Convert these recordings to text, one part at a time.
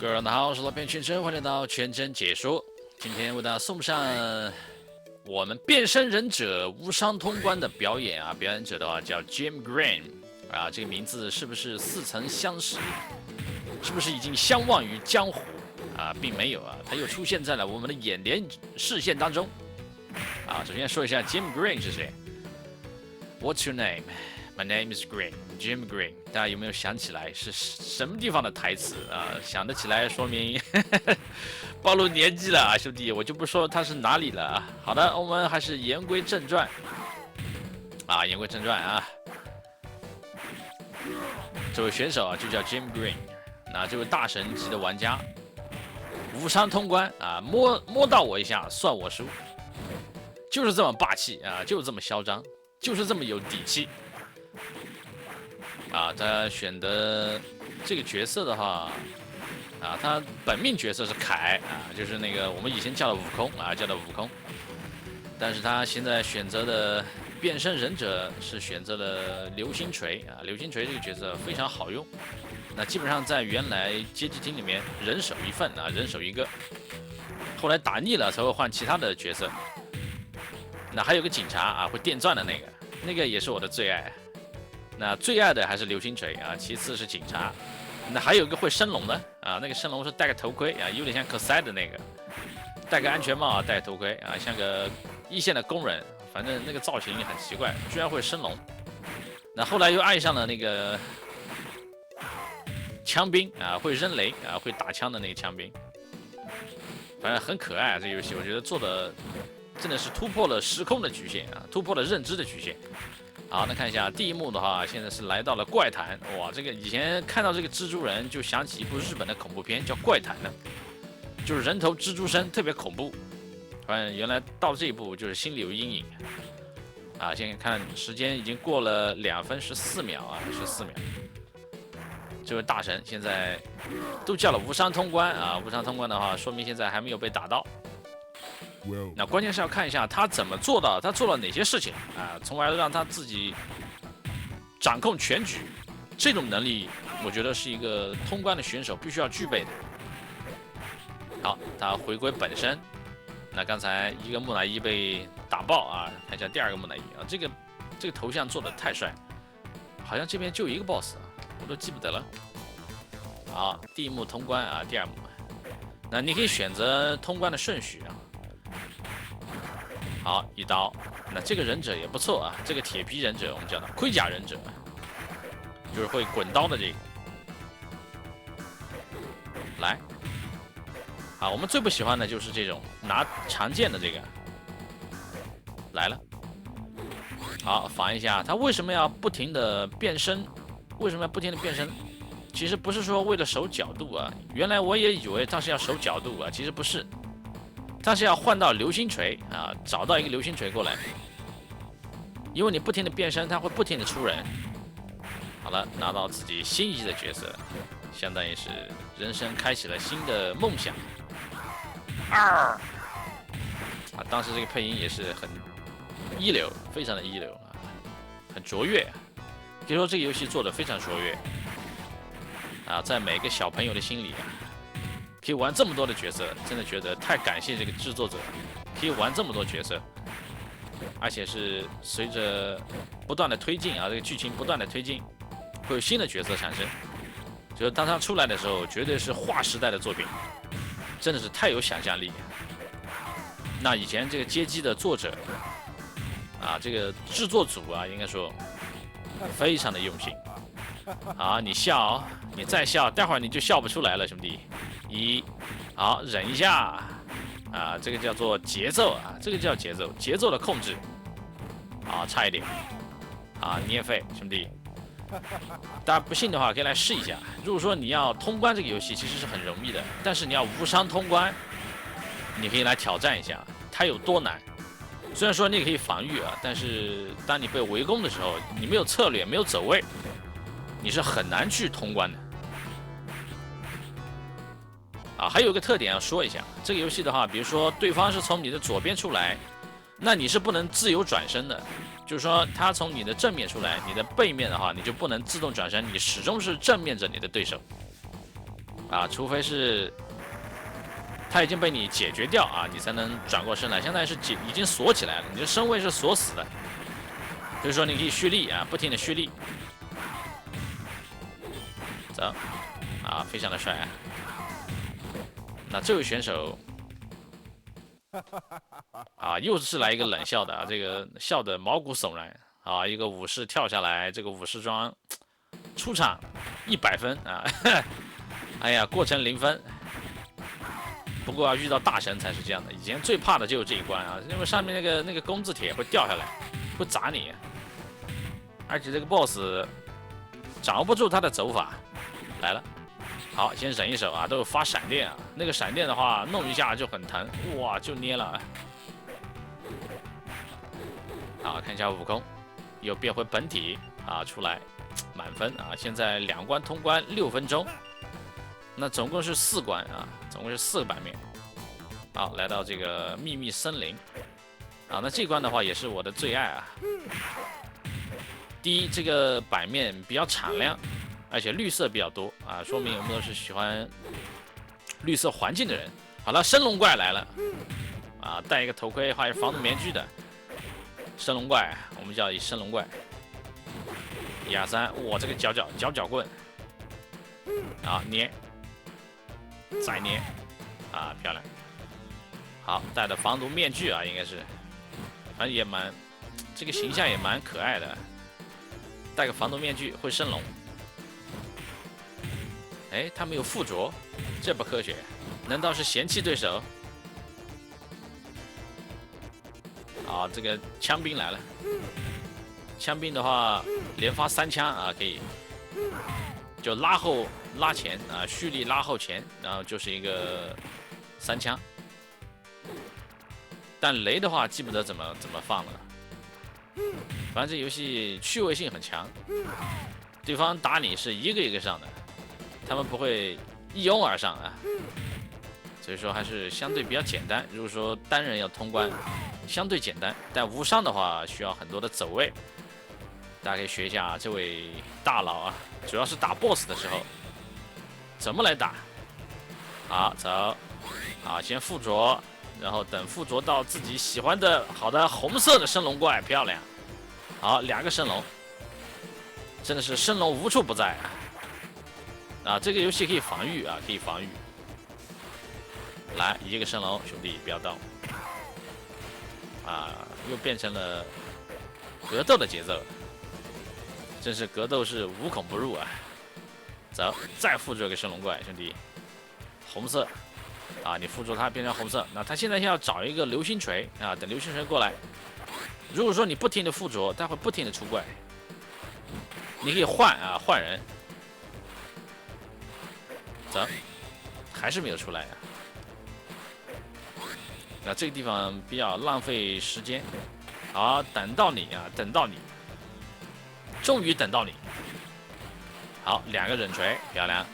各位好，我是老片全真，欢迎来到全真解说。今天为大家送上我们变身忍者无伤通关的表演啊！表演者的话叫 Jim Green 啊，这个名字是不是似曾相识？是不是已经相忘于江湖啊？并没有啊，他又出现在了我们的眼帘视线当中啊！首先说一下 Jim Green 是谁 ？What's your name? My name is Green, Jim Green。大家有没有想起来是什么地方的台词啊？想得起来，说明暴露年纪了啊，兄弟，我就不说他是哪里了啊。好的，我们还是言归正传啊，言归正传啊。这位选手啊，就叫 Jim Green。那这位大神级的玩家，无伤通关啊，摸到我一下算我输，就是这么霸气啊，就是这么嚣张，就是这么有底气。啊，他选的这个角色的话，啊，他本命角色是凯啊，就是那个我们以前叫的悟空啊，叫的悟空。但是他现在选择的变身忍者是选择了流星锤啊，流星锤这个角色非常好用。那基本上在原来街机厅里面人手一份啊，人手一个。后来打腻了才会换其他的角色。那还有个警察啊，会电钻的那个也是我的最爱。那最爱的还是流星锤啊，其次是警察。那还有一个会升龙的啊，那个升龙是戴个头盔啊，有点像可赛的那个，戴个安全帽啊，戴头盔啊，像个一线的工人，反正那个造型也很奇怪，居然会升龙。那后来又爱上了那个枪兵啊，会扔雷啊，会打枪的那个枪兵，反正很可爱啊，这游戏我觉得做的真的是突破了时空的局限啊，突破了认知的局限。好，那看一下第一幕的话，现在是来到了怪谈。哇，这个以前看到这个蜘蛛人，就想起一部日本的恐怖片，叫《怪谈》的，就是人头蜘蛛身，特别恐怖。反正原来到这一步就是心里有阴影。啊，现在看时间已经过了2分14秒啊，14秒。这位大神现在都叫了无伤通关啊，无伤通关的话，说明现在还没有被打到。那关键是要看一下他怎么做到，他做了哪些事情啊，从而让他自己掌控全局。这种能力，我觉得是一个通关的选手必须要具备的。好，他回归本身。那刚才一个木乃伊被打爆啊，看一下第二个木乃伊啊，这个头像做的太帅，好像这边就一个 boss 啊，我都记不得了。好，第一幕通关啊，第二幕。那你可以选择通关的顺序啊。好，一刀，那这个忍者也不错啊，这个铁皮忍者我们叫他盔甲忍者，就是会滚刀的这个。来，啊，我们最不喜欢的就是这种拿长剑的这个，来了。好，防一下，他为什么要不停的变身？为什么要不停的变身？其实不是说为了守角度啊，原来我也以为他是要守角度啊，其实不是。他是要换到流星锤啊，找到一个流星锤过来，因为你不停的变身，他会不停的出人。好了，拿到自己心仪的角色，相当于是人生开启了新的梦想。啊，当时这个配音也是很一流，非常的一流啊，很卓越。可以说这个游戏做的非常卓越啊，在每个小朋友的心里啊。可以玩这么多的角色，真的觉得太感谢这个制作者，可以玩这么多角色，而且是随着不断的推进啊，这个剧情不断的推进，会有新的角色产生。就是当它出来的时候，绝对是划时代的作品，真的是太有想象力。那以前这个街机的作者啊，这个制作组啊，应该说非常的用心。啊，你笑，你再笑，待会儿你就笑不出来了，兄弟。好，忍一下啊，这个叫做节奏啊，这个叫节奏，节奏的控制。啊，差一点啊，捏肺，兄弟。大家不信的话，可以来试一下。如果说你要通关这个游戏，其实是很容易的，但是你要无伤通关，你可以来挑战一下，它有多难。虽然说你也可以防御啊，但是当你被围攻的时候，你没有策略，没有走位，你是很难去通关的。啊，还有一个特点要说一下，这个游戏的话，比如说对方是从你的左边出来，那你是不能自由转身的，就是说他从你的正面出来，你的背面的话，你就不能自动转身，你始终是正面着你的对手。啊，除非是他已经被你解决掉啊，你才能转过身来，相当于是已经锁起来了，你的身位是锁死的。所以说你可以蓄力啊，不停的蓄力。走，啊，非常的帅啊。那这位选手啊，又是来一个冷笑的啊，这个笑的毛骨悚然啊，一个武士跳下来，这个武士装出场100分啊，哎呀，过程0分。不过要遇到大神才是这样的，以前最怕的就是这一关啊，因为上面那个工字铁会掉下来，会砸你，而且这个 BOSS 掌握不住他的走法。来了，好，先忍一手啊，都有发闪电啊，那个闪电的话弄一下就很疼，哇，就捏了。好，看一下悟空，又变回本体啊，出来满分啊，现在2关通关6分钟。那总共是4关啊，总共是4个版面。好，来到这个秘密森林啊，那这关的话也是我的最爱啊。第一，这个版面比较敞亮，而且绿色比较多啊，说明我们都是喜欢绿色环境的人。好了，升龙怪来了啊，戴一个头盔，还有防毒面具的升龙怪，我们叫升龙怪。1、2、3，哇，这个搅棍啊，捏。再捏啊，漂亮！好，戴的防毒面具啊，应该是，反正也蛮，这个形象也蛮可爱的。戴个防毒面具会升龙。哎，他没有附着，这不科学。难道是嫌弃对手？啊，这个枪兵来了。枪兵的话，连发3枪啊，可以。就拉后拉前啊，蓄力拉后前，然后就是一个3枪。但雷的话记不得怎么放了。反正这游戏趣味性很强，对方打你是一个一个上的，他们不会一拥而上啊。所以说还是相对比较简单。如果说单人要通关，相对简单，但无伤的话需要很多的走位。大家可以学一下这位大佬啊，主要是打 BOSS 的时候怎么来打。好，走，好，先附着，然后等附着到自己喜欢的好的红色的升龙怪，漂亮。好，2个升龙，真的是升龙无处不在啊！这个游戏可以防御啊，可以防御。来1个升龙，兄弟不要动啊！又变成了格斗的节奏。真是格斗是无孔不入啊！走，再附着个升龙怪，兄弟，红色啊，你附着它变成红色。那他现在要找一个流星锤啊，等流星锤过来。如果说你不停的附着，它会不停的出怪。你可以换啊，换人。走，还是没有出来啊。那这个地方比较浪费时间。好，等到你啊，等到你。终于等到你，好，2个忍锤，漂亮。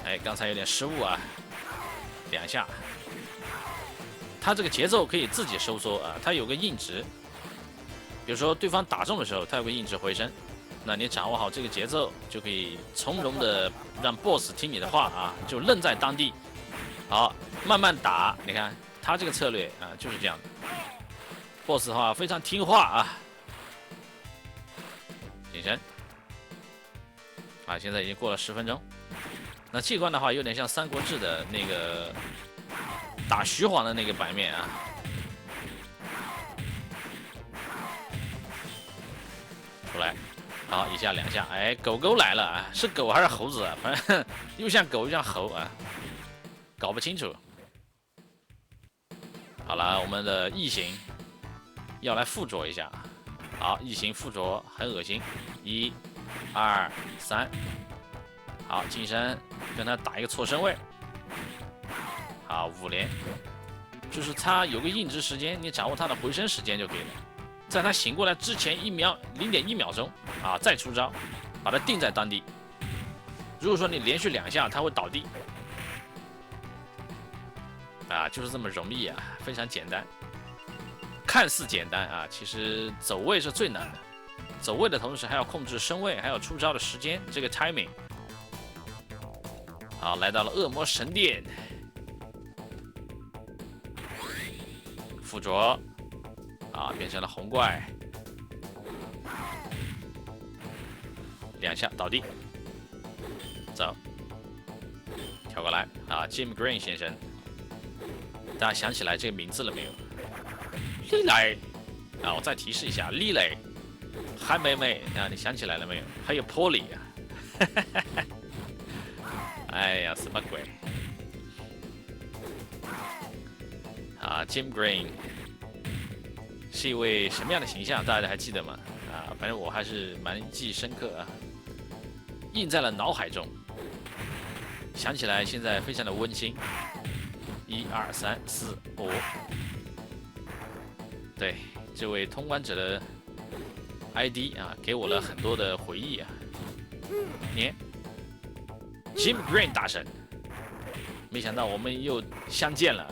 哎，刚才有点失误啊，2下。他这个节奏可以自己收缩啊，他有个硬直，比如说对方打中的时候，他有个硬直回身，那你掌握好这个节奏，就可以从容的让 BOSS 听你的话啊，就愣在当地。好，慢慢打，你看他这个策略啊，就是这样的。BOSS 的话非常听话啊，隐身啊，现在已经过了10分钟。那这关的话有点像《三国志》的那个打徐晃的那个版面啊。出来，好，1下2下，哎，狗狗来了啊，是狗还是猴子啊？反正又像狗又像猴啊，搞不清楚。好了，我们的异形。要来附着一下，好，异形附着很恶心，1、2、3，好，近身跟他打一个错身位，好，5连，就是他有个硬直时间，你掌握他的回身时间就可以了，在他醒过来之前0.1秒钟啊，再出招，把他定在当地。如果说你连续2下，他会倒地，啊，就是这么容易啊，非常简单。看似简单啊，其实走位是最难的。走位的同时还要控制身位，还有出招的时间，这个 timing。好，来到了恶魔神殿，附着，啊，变成了红怪，2下倒地，走，跳过来啊 ，Jim Green 先生，大家想起来这个名字了没有？丽蕾啊，我再提示一下，丽蕾。韩梅梅啊，你想起来了没有？还有 Polly 啊，哎呀，什么鬼啊 ？Jim Green 是一位什么样的形象？大家还记得吗？啊，反正我还是蛮记忆深刻啊，印在了脑海中。想起来现在非常的温馨。1、2、3、4、5，对，这位通关者的 ID 啊，给我了很多的回忆啊。你 Jim Green 大神，没想到我们又相见了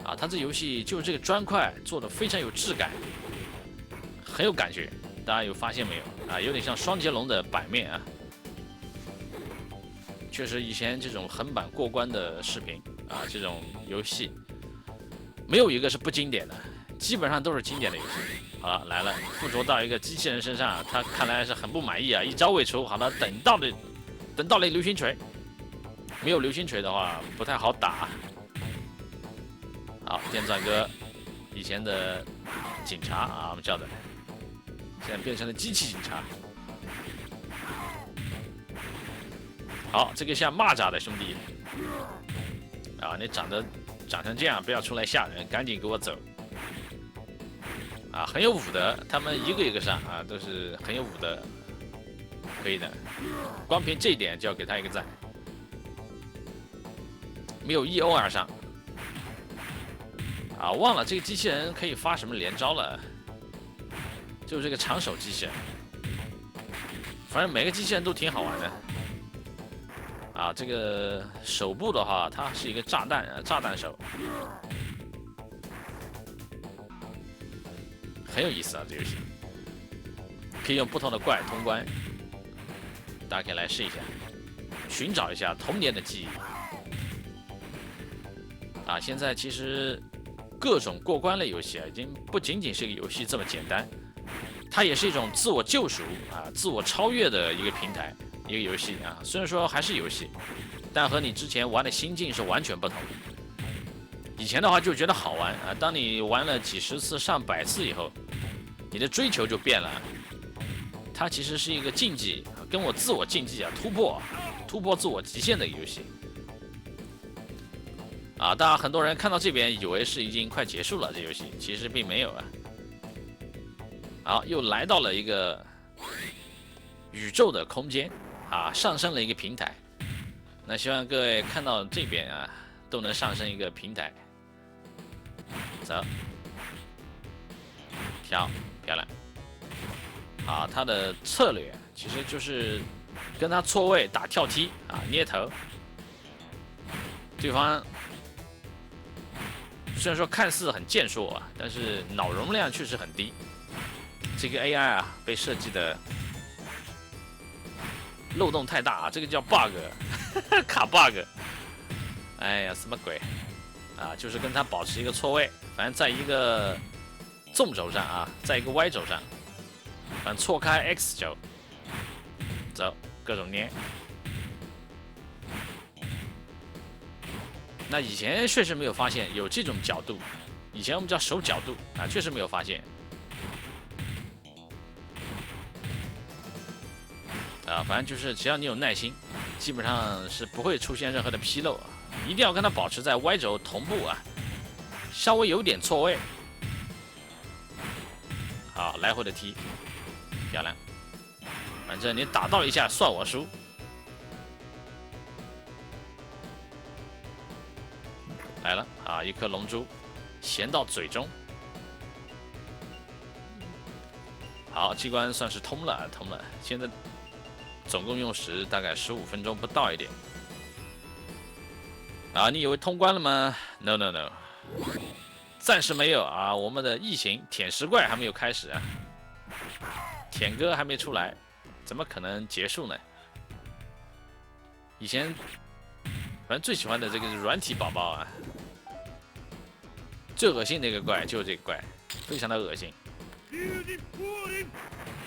啊！他这游戏就是这个砖块做的非常有质感，很有感觉。大家有发现没有啊？有点像双截龙的版面啊。确实，以前这种横版过关的视频啊，这种游戏没有一个是不经典的，基本上都是经典的游戏。好了，来了，附着到一个机器人身上，他看来是很不满意啊，一招未出。好了，等到了流星锤，没有流星锤的话不太好打。好，电钻哥，以前的警察啊，我们叫的，现在变成了机器警察。好，这个像蚂蚱的兄弟啊，你长成这样，不要出来吓人，赶紧给我走。啊，很有武德，他们一个一个上啊，都是很有武德，可以的。光凭这一点就要给他一个赞。没有一殴而上。啊，忘了这个机器人可以发什么连招了，就是这个长手机器人。反正每个机器人都挺好玩的。啊，这个手部的话，它是一个炸弹手。很有意思啊，这游戏可以用不同的怪通关，大家可以来试一下，寻找一下童年的记忆。啊，现在其实各种过关类游戏啊，已经不仅仅是一个游戏这么简单，它也是一种自我救赎啊、自我超越的一个平台，一个游戏啊。虽然说还是游戏，但和你之前玩的心境是完全不同的。以前的话就觉得好玩啊，当你玩了几十次、上百次以后，你的追求就变了。它其实是一个竞技，跟我自我竞技啊，突破自我极限的游戏。啊，当然很多人看到这边以为是已经快结束了，这游戏其实并没有啊。好，又来到了一个宇宙的空间啊，上升了一个平台。那希望各位看到这边啊，都能上升一个平台。走，漂亮。啊，他的策略其实就是跟他错位打跳踢啊，捏头。对方虽然说看似很健硕啊，但是脑容量确实很低。这个 AI 啊，被设计的漏洞太大啊，这个叫 bug， 卡 bug。哎呀，什么鬼啊？就是跟他保持一个错位，反正在一个纵轴上啊，在一个 Y 轴上，反正错开 X 轴，走，各种捏。那以前确实没有发现有这种角度，以前我们叫手角度啊，确实没有发现。啊，反正就是只要你有耐心，基本上是不会出现任何的纰漏啊。一定要跟它保持在 Y 轴同步啊，稍微有点错位。好，来回的踢，漂亮。反正你打到一下算我输。来了啊，一颗龙珠，衔到嘴中。好，机关算是通了。现在总共用时大概15分钟不到一点。啊，你以为通关了吗 ？No， 暂时没有啊。我们的异形舔食怪还没有开始啊。舔哥还没出来，怎么可能结束呢？以前反正最喜欢的这个软体宝宝啊，最恶心的一个怪就是这个怪，非常的恶心。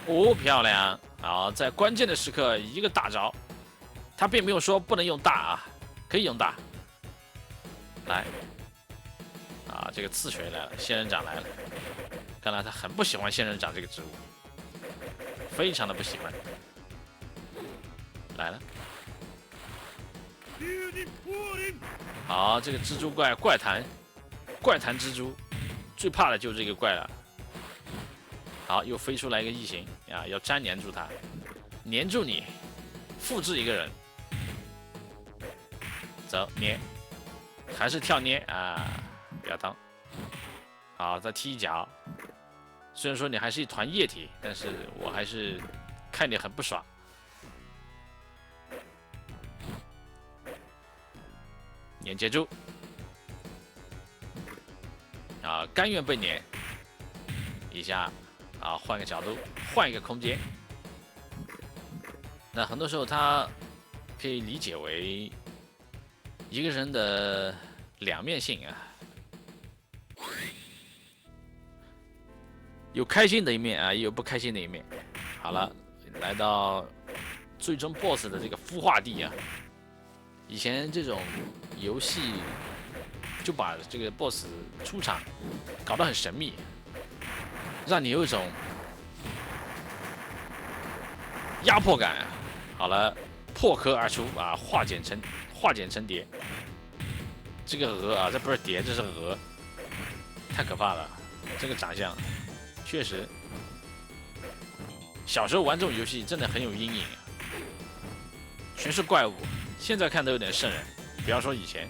哦，漂亮！好，在关键的时刻一个大招，他并没有说不能用大啊，可以用大。来，啊，这个刺水来了，仙人掌来了。看来他很不喜欢仙人掌这个植物，非常的不喜欢。来了，好，这个蜘蛛怪怪弹蜘蛛，最怕的就是这个怪了。好，又飞出来一个异形啊，要粘黏住它，黏住你，复制一个人，走捏，还是跳捏啊，不要当。好，再踢一脚。虽然说你还是一团液体，但是我还是看你很不爽。粘接住，啊，甘愿被粘一下，啊，换个角度，换一个空间。那很多时候，它可以理解为一个人的两面性啊。有开心的一面啊，也有不开心的一面。好了，来到最终 BOSS 的这个孵化地啊。以前这种游戏就把这个 BOSS 出场搞得很神秘，让你有一种压迫感啊。好了，破壳而出啊，化茧成蝶。这个鹅啊，这不是蝶，这是鹅，太可怕了，这个长相。确实，小时候玩这种游戏真的很有阴影啊，全是怪物。现在看都有点瘆人，不要说以前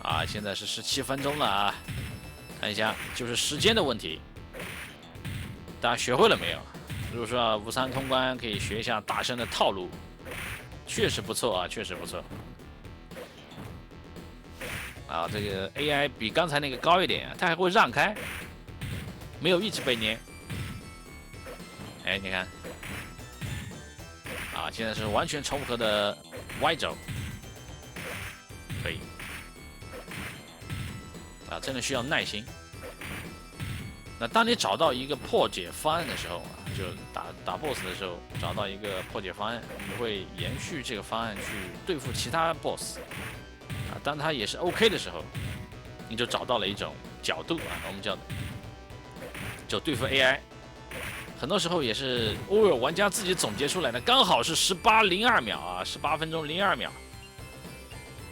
啊，现在是17分钟了啊，看一下，就是时间的问题。大家学会了没有？如果说53通关，可以学一下大圣的套路，确实不错啊，确实不错。啊，这个 AI 比刚才那个高一点，它还会让开。没有一直被捏，哎，你看，啊，现在是完全重合的 Y 轴，可以，啊，真的需要耐心。那当你找到一个破解方案的时候啊，就打 BOSS 的时候，找到一个破解方案，你会延续这个方案去对付其他 BOSS，啊，当它也是 OK 的时候，你就找到了一种角度啊，我们叫就对付 AI， 很多时候也是偶尔玩家自己总结出来的，刚好是18:02秒啊，18分钟02秒，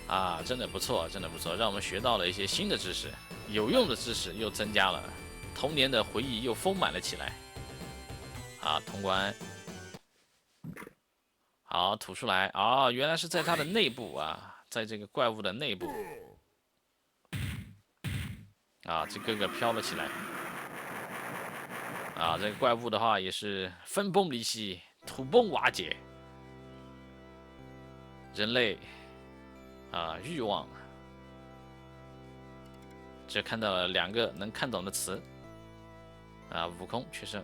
啊，真的不错，真的不错，让我们学到了一些新的知识，有用的知识又增加了，童年的回忆又丰满了起来。啊，通关，好，吐出来啊，原来是在它的内部啊，在这个怪物的内部，啊，这个飘了起来。啊，这个怪物的话也是分崩离析，土崩瓦解。人类啊，欲望，这看到了2个能看懂的词。啊，悟空确实，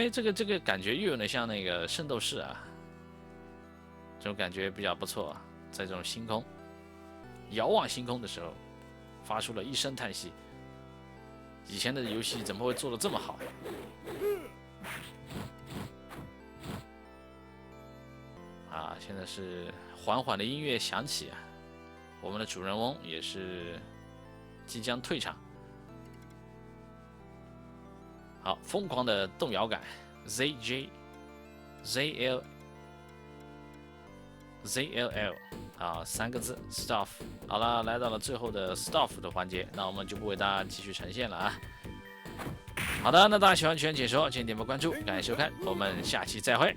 这个感觉又有点像那个圣斗士啊，这种感觉比较不错啊，在这种星空遥望星空的时候，发出了一声叹息。以前的游戏怎么会做得这么好？啊，现在是缓缓的音乐响起啊，我们的主人翁也是即将退场。好，疯狂的动摇感 ，ZLL 啊，3个字 ，Stuff。好了，来到了最后的 Stuff 的环节，那我们就不为大家继续呈现了啊。好的，那大家喜欢全解说，请点波关注，感谢收看，我们下期再会。